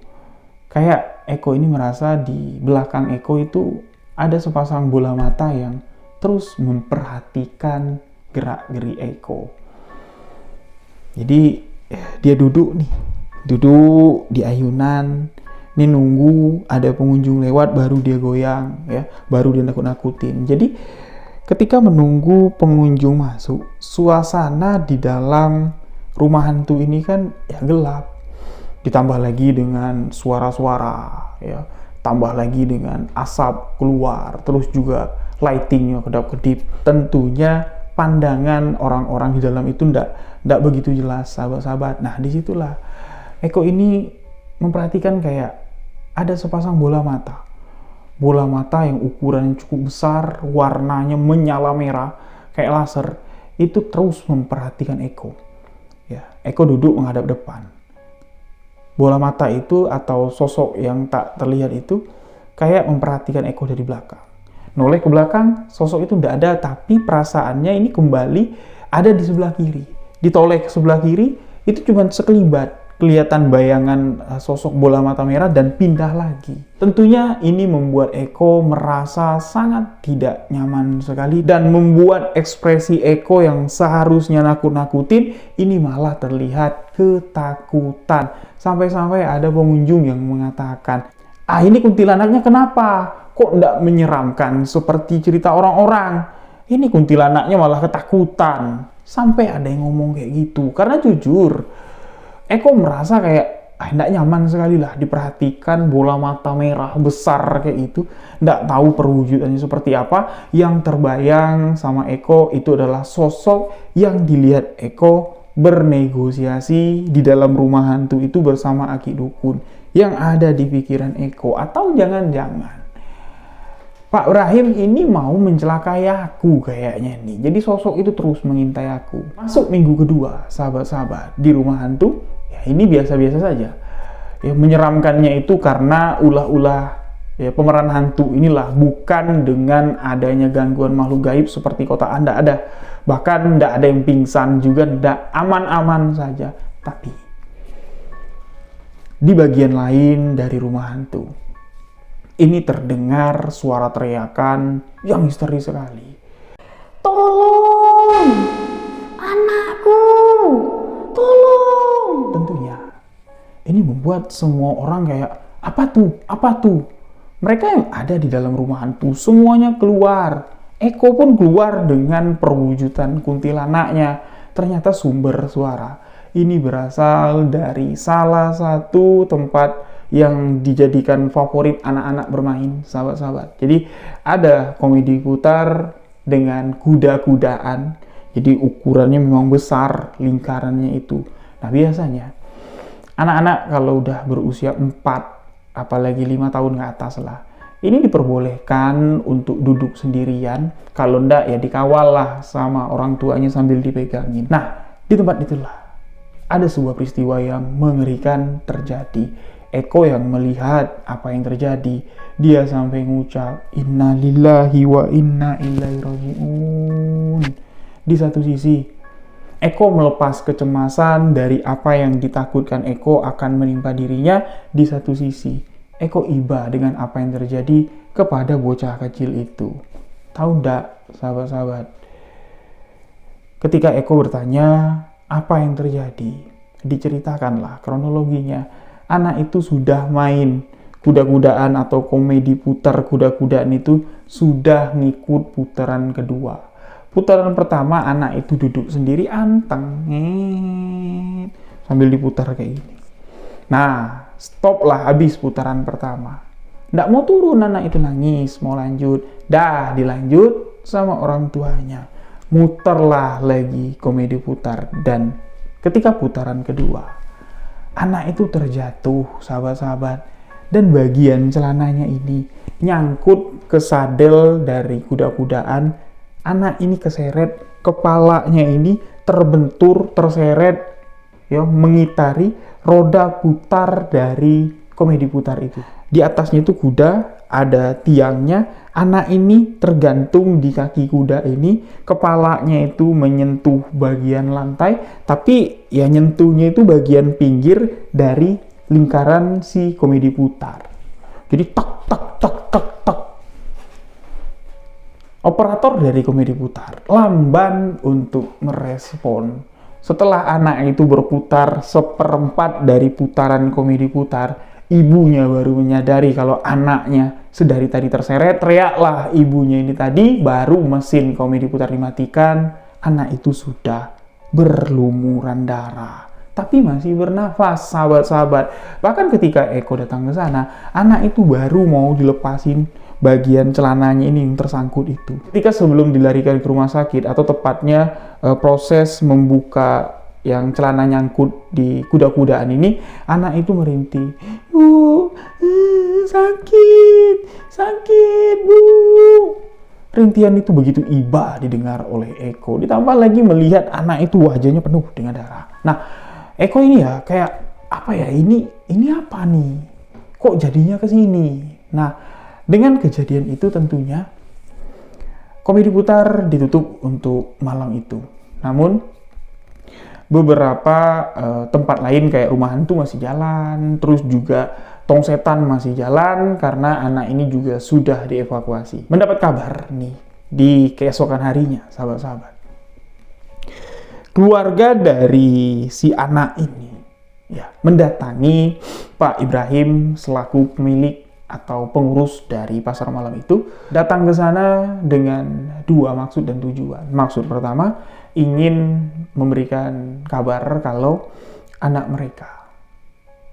Kayak Eko ini merasa di belakang Eko itu ada sepasang bola mata yang terus memperhatikan gerak-geri Eko. Jadi dia duduk di ayunan, ini nunggu ada pengunjung lewat baru dia goyang ya, baru dia nakut-nakutin. Jadi ketika menunggu pengunjung masuk, suasana di dalam rumah hantu ini kan ya gelap. Ditambah lagi dengan suara-suara ya, tambah lagi dengan asap keluar, terus juga lightingnya kedap-kedip. Tentunya pandangan orang-orang di dalam itu ndak begitu jelas, sahabat-sahabat. Nah, disitulah Eko ini memperhatikan kayak ada sepasang bola mata. Bola mata yang ukurannya cukup besar, warnanya menyala merah kayak laser, itu terus memperhatikan Eko. Ya, Eko duduk menghadap depan. Bola mata itu atau sosok yang tak terlihat itu kayak memperhatikan Eko dari belakang. Noleh ke belakang, sosok itu tidak ada, tapi perasaannya ini kembali ada di sebelah kiri. Ditoleh ke sebelah kiri, itu cuma sekelibat. Kelihatan bayangan sosok bola mata merah dan pindah lagi. Tentunya ini membuat Eko merasa sangat tidak nyaman sekali dan membuat ekspresi Eko yang seharusnya nakut-nakutin ini malah terlihat ketakutan. Sampai-sampai ada pengunjung yang mengatakan, ini kuntilanaknya kenapa? Kok tidak menyeramkan seperti cerita orang-orang? Ini kuntilanaknya malah ketakutan. Sampai ada yang ngomong kayak gitu. Karena jujur, Eko merasa kayak tidak nyaman sekali lah diperhatikan bola mata merah besar kayak itu. Tidak tahu perwujudannya seperti apa. Yang terbayang sama Eko itu adalah sosok yang dilihat Eko bernegosiasi di dalam rumah hantu itu bersama Aki Dukun. Yang ada di pikiran Eko. Atau jangan-jangan Pak Ibrahim ini mau mencelakai aku kayaknya nih. Jadi sosok itu terus mengintai aku. Masuk minggu kedua, sahabat-sahabat, di rumah hantu, ya ini biasa-biasa saja. Ya, menyeramkannya itu karena ulah-ulah ya, pemeran hantu inilah, bukan dengan adanya gangguan makhluk gaib seperti kota Anda ada. Bahkan tidak ada yang pingsan juga, tidak, aman-aman saja. Tapi di bagian lain dari rumah hantu, ini terdengar suara teriakan yang misteri sekali. Tolong! Anakku! Tolong! Tentunya, ini membuat semua orang kayak, apa tuh? Apa tuh? Mereka yang ada di dalam rumah hantu, semuanya keluar. Eko pun keluar dengan perwujudan kuntilanaknya. Ternyata sumber suara ini berasal dari salah satu tempat yang dijadikan favorit anak-anak bermain, sahabat-sahabat. Jadi ada komedi putar dengan kuda-kudaan. Jadi ukurannya memang besar, lingkarannya itu. Nah biasanya anak-anak kalau udah berusia 4, apalagi 5 tahun ke atas lah, ini diperbolehkan untuk duduk sendirian. Kalau enggak ya dikawal lah sama orang tuanya sambil dipegangin. Nah di tempat itulah ada sebuah peristiwa yang mengerikan terjadi. Eko yang melihat apa yang terjadi, dia sampai ngucap inna lillahi wa inna ilaihi raji'un. Di satu sisi Eko melepas kecemasan dari apa yang ditakutkan Eko akan menimpa dirinya. Di satu sisi Eko iba dengan apa yang terjadi kepada bocah kecil itu. Tahu ndak, sahabat-sahabat? Ketika Eko bertanya, apa yang terjadi? Diceritakanlah kronologinya. Anak itu sudah main kuda-kudaan atau komedi putar kuda-kudaan itu sudah ngikut putaran kedua. Putaran pertama anak itu duduk sendiri anteng sambil diputar kayak gini. Nah, stop lah habis putaran pertama. Nggak mau turun, anak itu nangis, mau lanjut. Dah dilanjut sama orang tuanya. Muterlah lagi komedi putar. Dan ketika putaran kedua, anak itu terjatuh, sahabat-sahabat. Dan bagian celananya ini nyangkut ke sadel dari kuda-kudaan. Anak ini keseret, kepalanya ini terbentur, terseret, ya, mengitari roda putar dari komedi putar itu. Di atasnya itu kuda, ada tiangnya, anak ini tergantung di kaki kuda ini, kepalanya itu menyentuh bagian lantai, tapi ya nyentuhnya itu bagian pinggir dari lingkaran si komedi putar. Jadi tak tak tak tak tak. Operator dari komedi putar lamban untuk merespon. Setelah anak itu berputar seperempat dari putaran komedi putar, ibunya baru menyadari kalau anaknya sedari tadi terseret. Teriaklah ibunya ini tadi, baru mesin komedi putar dimatikan. Anak itu sudah berlumuran darah, tapi masih bernafas, sahabat-sahabat. Bahkan ketika Eko datang ke sana, anak itu baru mau dilepasin bagian celananya ini yang tersangkut itu. Ketika sebelum dilarikan ke rumah sakit, atau tepatnya proses membuka yang celana nyangkut di kuda-kudaan ini, anak itu merintih, "Bu, sakit, sakit, Bu." Rintihan itu begitu iba didengar oleh Eko. Ditambah lagi melihat anak itu wajahnya penuh dengan darah. Nah, Eko ini ya kayak apa ya, ini apa nih? Kok jadinya ke sini? Nah, dengan kejadian itu tentunya komedi putar ditutup untuk malam itu. Namun beberapa tempat lain kayak rumah hantu masih jalan, terus juga tong setan masih jalan karena anak ini juga sudah dievakuasi. Mendapat kabar nih di keesokan harinya, sahabat-sahabat. Keluarga dari si anak ini ya mendatangi Pak Ibrahim selaku pemilik atau pengurus dari pasar malam itu, datang ke sana dengan dua maksud dan tujuan. Maksud pertama, ingin memberikan kabar kalau anak mereka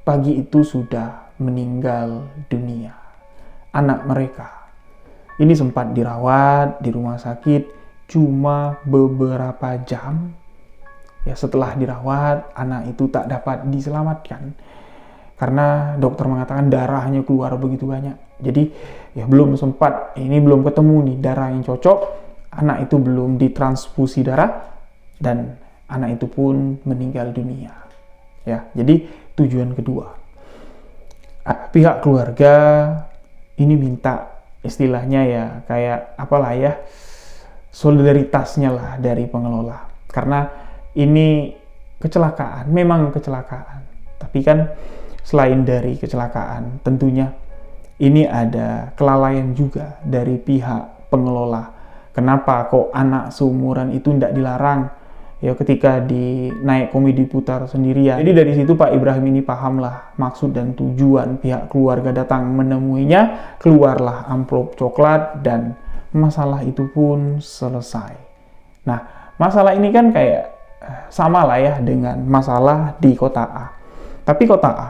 pagi itu sudah meninggal dunia. Anak mereka ini sempat dirawat di rumah sakit cuma beberapa jam. Ya, setelah dirawat, anak itu tak dapat diselamatkan karena dokter mengatakan darahnya keluar begitu banyak. Jadi ya belum sempat, ini belum ketemu nih darah yang cocok. Anak itu belum ditransfusi darah dan anak itu pun meninggal dunia. Ya, jadi tujuan kedua, pihak keluarga ini minta istilahnya ya kayak apalah ya, solidaritasnya lah dari pengelola. Karena ini kecelakaan, memang kecelakaan. Tapi kan selain dari kecelakaan, tentunya ini ada kelalaian juga dari pihak pengelola. Kenapa kok anak seumuran itu tidak dilarang ya ketika naik komedi putar sendirian? Jadi dari situ Pak Ibrahim ini pahamlah maksud dan tujuan pihak keluarga datang menemuinya, keluarlah amplop coklat dan masalah itu pun selesai. Nah, masalah ini kan kayak sama lah ya dengan masalah di kota A. Tapi kota A,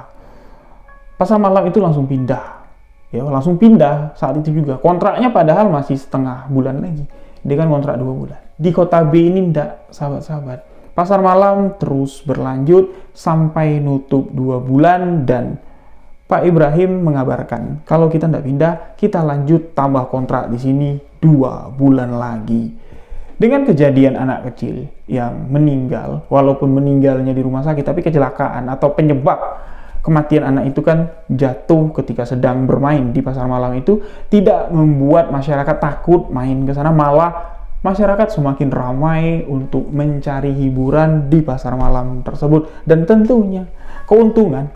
pasar malam itu langsung pindah. Ya, langsung pindah saat itu juga. Kontraknya padahal masih setengah bulan lagi. Dia kan kontrak 2 bulan. Di kota B ini ndak, sahabat-sahabat. Pasar malam terus berlanjut sampai nutup 2 bulan dan Pak Ibrahim mengabarkan kalau kita ndak pindah, kita lanjut tambah kontrak di sini 2 bulan lagi. Dengan kejadian anak kecil yang meninggal, walaupun meninggalnya di rumah sakit, tapi kecelakaan atau penyebab kematian anak itu kan jatuh ketika sedang bermain di pasar malam itu, tidak membuat masyarakat takut main ke sana, malah masyarakat semakin ramai untuk mencari hiburan di pasar malam tersebut. Dan tentunya keuntungan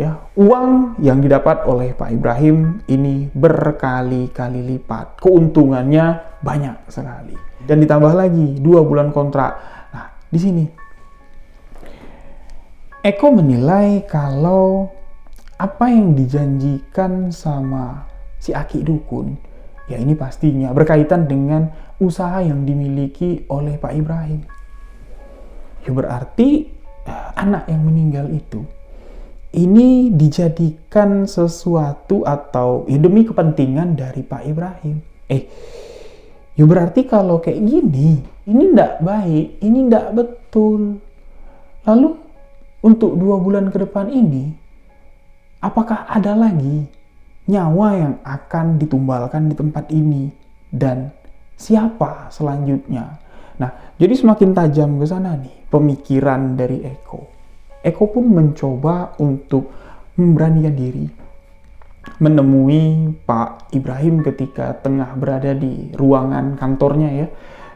Ya, uang yang didapat oleh Pak Ibrahim ini berkali-kali lipat. Keuntungannya banyak sekali. Dan ditambah lagi 2 bulan kontrak. Nah, di sini Eko menilai kalau apa yang dijanjikan sama si Aki Dukun, ya ini pastinya berkaitan dengan usaha yang dimiliki oleh Pak Ibrahim. Ya berarti anak yang meninggal itu ini dijadikan sesuatu atau ya demi kepentingan dari Pak Ibrahim. Ya berarti kalau kayak gini, ini ndak baik, ini ndak betul. Lalu untuk 2 bulan ke depan ini, apakah ada lagi nyawa yang akan ditumbalkan di tempat ini? Dan siapa selanjutnya? Nah, jadi semakin tajam ke sana nih pemikiran dari Eko. Eko pun mencoba untuk memberanikan diri menemui Pak Ibrahim ketika tengah berada di ruangan kantornya ya.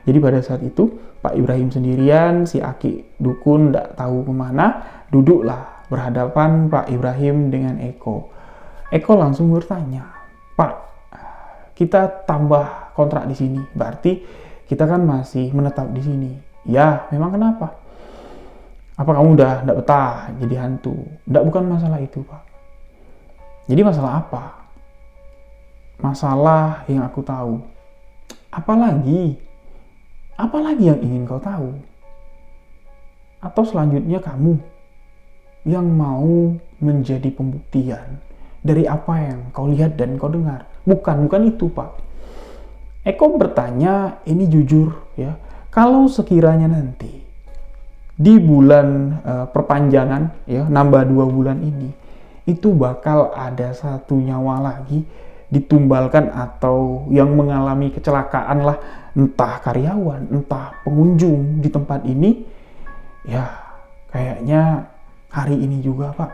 Jadi pada saat itu Pak Ibrahim sendirian, si Aki Dukun tidak tahu kemana, duduklah berhadapan Pak Ibrahim dengan Eko. Eko langsung bertanya, "Pak, kita tambah kontrak di sini, berarti kita kan masih menetap di sini." "Ya, memang kenapa? Apa kamu udah tidak betah jadi hantu?" "Tidak, bukan masalah itu, Pak." "Jadi masalah apa?" "Masalah yang aku tahu." "Apalagi? Apalagi yang ingin kau tahu? Atau selanjutnya kamu yang mau menjadi pembuktian dari apa yang kau lihat dan kau dengar?" Bukan itu, Pak." Eko bertanya ini jujur ya. Kalau sekiranya nanti di bulan perpanjangan ya, nambah 2 bulan ini, itu bakal ada 1 nyawa lagi ditumbalkan atau yang mengalami kecelakaan lah, entah karyawan, entah pengunjung di tempat ini, ya kayaknya hari ini juga, Pak,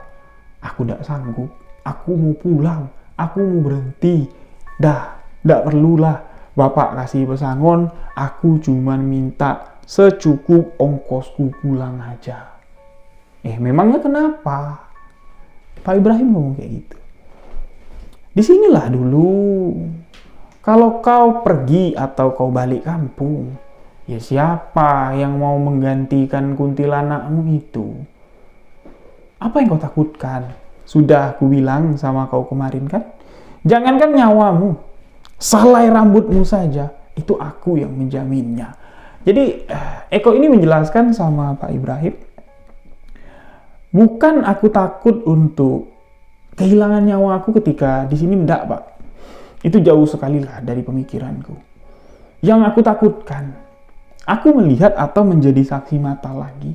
aku tidak sanggup, aku mau pulang, aku mau berhenti, tidak perlulah Bapak kasih pesangon, aku cuman minta secukup ongkosku pulang aja. Memangnya kenapa? Pak Ibrahim ngomong kayak gitu. Disinilah dulu, kalau kau pergi atau kau balik kampung, ya siapa yang mau menggantikan kuntilanakmu itu? Apa yang kau takutkan? Sudah aku bilang sama kau kemarin kan? Jangankan nyawamu, selai rambutmu saja, itu aku yang menjaminnya. Jadi Eko ini menjelaskan sama Pak Ibrahim, bukan aku takut untuk kehilangan nyawa aku ketika di sini, enggak, Pak. Itu jauh sekali lah dari pemikiranku. Yang aku takutkan, aku melihat atau menjadi saksi mata lagi,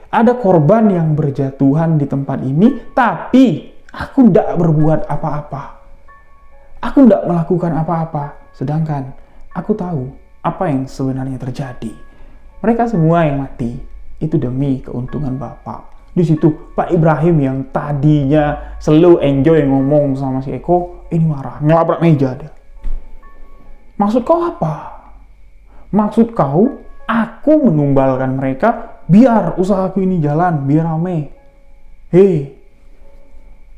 ada korban yang berjatuhan di tempat ini, tapi aku tidak berbuat apa-apa. Aku tidak melakukan apa-apa, sedangkan aku tahu apa yang sebenarnya terjadi. Mereka semua yang mati, itu demi keuntungan Bapak. Di situ Pak Ibrahim yang tadinya selalu enjoy ngomong sama si Eko, ini marah, ngelabrak meja dia. "Maksud kau apa? Maksud kau aku menumbalkan mereka biar usahaku ini jalan, biar rame? Hei,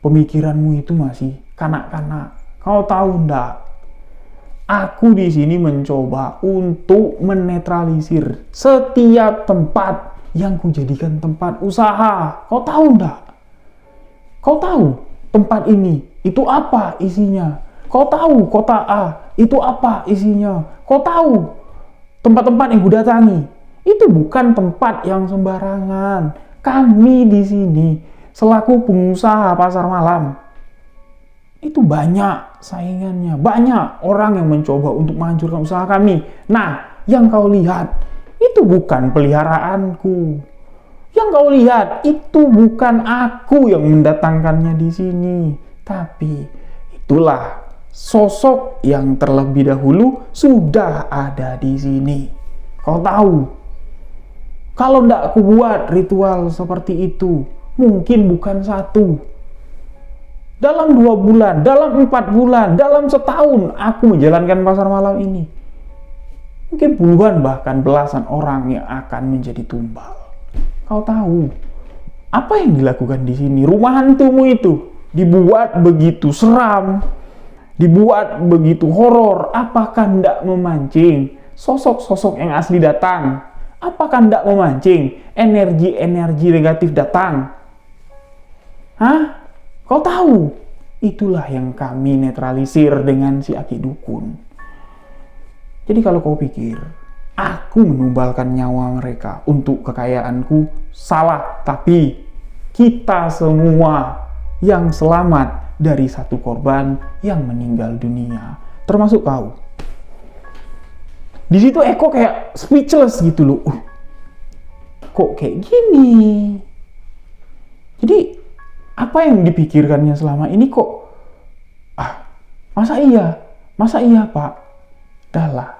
pemikiranmu itu masih kanak-kanak. Kau tahu ndak? Aku di sini mencoba untuk menetralisir setiap tempat yang kujadikan tempat usaha. Kau tahu ndak? Kau tahu tempat ini itu apa isinya? Kau tahu kota A itu apa isinya? Kau tahu tempat-tempat yang kudatangi itu bukan tempat yang sembarangan. Kami di sini selaku pengusaha pasar malam itu banyak saingannya, banyak orang yang mencoba untuk menghancurkan usaha kami. Nah, yang kau lihat itu bukan peliharaanku. Yang kau lihat itu bukan aku yang mendatangkannya di sini, tapi itulah sosok yang terlebih dahulu sudah ada di sini. Kau tahu, kalau tidak aku buat ritual seperti itu, mungkin bukan 1. Dalam 2 bulan, dalam 4 bulan, dalam setahun aku menjalankan pasar malam ini, mungkin puluhan bahkan belasan orang yang akan menjadi tumbal. Kau tahu, Apa yang dilakukan di sini? Rumah hantumu itu dibuat begitu seram, dibuat begitu horor. Apakah tidak memancing sosok-sosok yang asli datang? Apakah tidak memancing energi-energi negatif datang? Hah? Kau tahu? Itulah yang kami netralisir dengan si Aki Dukun. Jadi kalau kau pikir aku menumbalkan nyawa mereka untuk kekayaanku, salah. Tapi kita semua yang selamat dari satu korban yang meninggal dunia, termasuk kau. Di situ Eko kayak speechless gitu loh. Kok kayak gini? Jadi apa yang dipikirkannya selama ini kok? Masa iya Pak? Dahlah,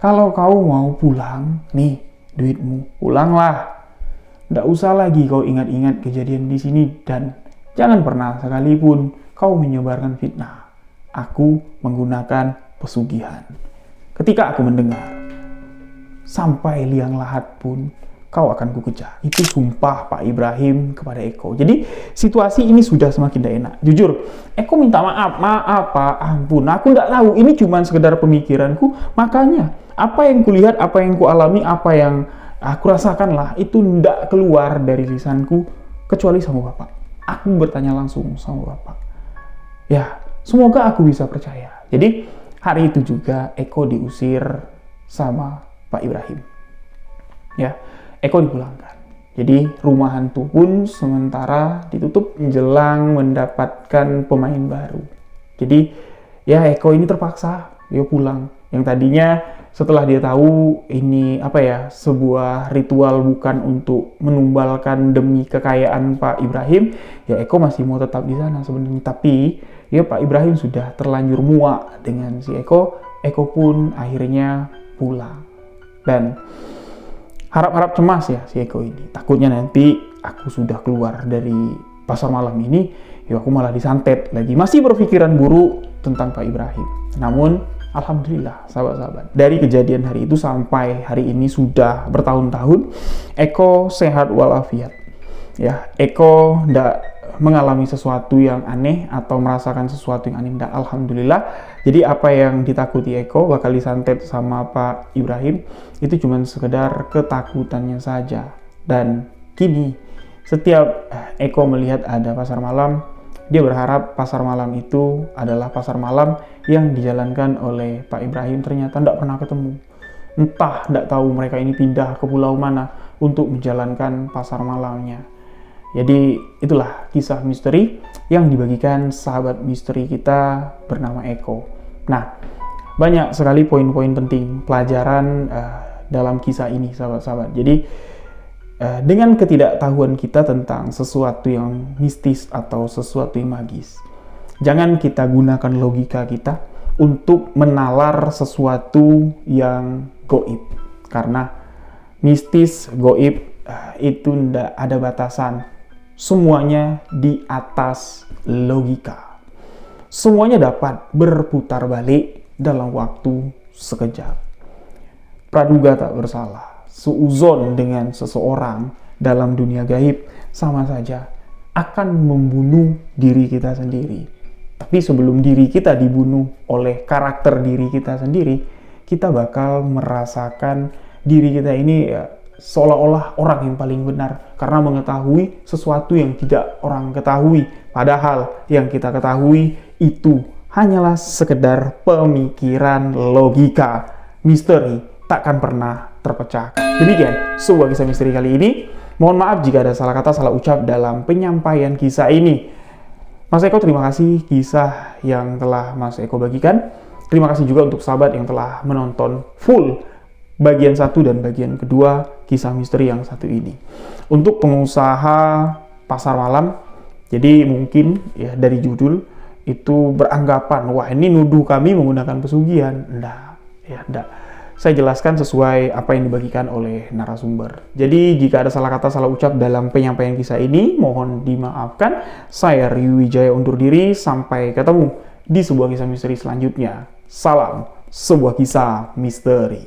kalau kau mau pulang, nih duitmu, pulanglah. Nggak usah lagi kau ingat-ingat kejadian di sini dan jangan pernah sekalipun kau menyebarkan fitnah. Aku menggunakan pesugihan. Ketika aku mendengar, sampai liang lahat pun kau akan kukejar. Itu sumpah Pak Ibrahim kepada Eko. Jadi situasi ini sudah semakin tidak enak. Jujur, Eko minta maaf Pak, ampun. Aku nggak tahu, ini cuma sekedar pemikiranku. Makanya apa yang kulihat, apa yang kualami, apa yang aku rasakan lah, itu tidak keluar dari lisanku kecuali sama Bapak. Aku bertanya langsung sama Bapak. Ya, semoga aku bisa percaya. Jadi hari itu juga Eko diusir sama Pak Ibrahim. Ya, Eko dipulangkan. Jadi rumah hantu pun sementara ditutup menjelang mendapatkan pemain baru. Jadi ya Eko ini terpaksa dia pulang. Yang tadinya setelah dia tahu ini sebuah ritual bukan untuk menumbalkan demi kekayaan Pak Ibrahim, ya Eko masih mau tetap di sana sebenarnya. Tapi ya Pak Ibrahim sudah terlanjur muak dengan si Eko. Eko pun akhirnya pulang. Dan harap-harap cemas ya si Eko ini. Takutnya nanti aku sudah keluar dari pasar malam ini, ya aku malah disantet lagi. Masih berpikiran buruk tentang Pak Ibrahim. Namun alhamdulillah sahabat-sahabat, dari kejadian hari itu sampai hari ini sudah bertahun-tahun, Eko sehat walafiat. Ya, Eko tidak mengalami sesuatu yang aneh atau merasakan sesuatu yang aneh. Tidak, alhamdulillah. Jadi apa yang ditakuti Eko bakal disantet sama Pak Ibrahim itu cuma sekedar ketakutannya saja. Dan kini setiap Eko melihat ada pasar malam, dia berharap pasar malam itu adalah pasar malam yang dijalankan oleh Pak Ibrahim. Ternyata tidak pernah ketemu. Entah, tidak tahu mereka ini pindah ke pulau mana untuk menjalankan pasar malamnya. Jadi itulah kisah misteri yang dibagikan sahabat misteri kita bernama Eko. Nah, banyak sekali poin-poin penting pelajaran dalam kisah ini sahabat-sahabat. Jadi dengan ketidaktahuan kita tentang sesuatu yang mistis atau sesuatu yang magis, jangan kita gunakan logika kita untuk menalar sesuatu yang goib. Karena mistis, goib itu tidak ada batasan. Semuanya di atas logika. Semuanya dapat berputar balik dalam waktu sekejap. Praduga tak bersalah. Suuzon dengan seseorang dalam dunia gaib sama saja akan membunuh diri kita sendiri. Tapi sebelum diri kita dibunuh oleh karakter diri kita sendiri, kita bakal merasakan diri kita ini seolah-olah orang yang paling benar karena mengetahui sesuatu yang tidak orang ketahui. Padahal yang kita ketahui itu hanyalah sekedar pemikiran logika. Misteri takkan pernah terpecahkan. Demikian sebuah kisah misteri kali ini. Mohon maaf jika ada salah kata, salah ucap dalam penyampaian kisah ini. Mas Eko, terima kasih kisah yang telah Mas Eko bagikan. Terima kasih juga untuk sahabat yang telah menonton full bagian 1 dan bagian kedua kisah misteri yang satu ini. Untuk pengusaha pasar malam, jadi mungkin ya dari judul itu beranggapan, wah ini nuduh kami menggunakan pesugihan. Enggak. Saya jelaskan sesuai apa yang dibagikan oleh narasumber. Jadi jika ada salah kata, salah ucap dalam penyampaian kisah ini, mohon dimaafkan. Saya Ryu Wijaya undur diri, sampai ketemu di sebuah kisah misteri selanjutnya. Salam sebuah kisah misteri.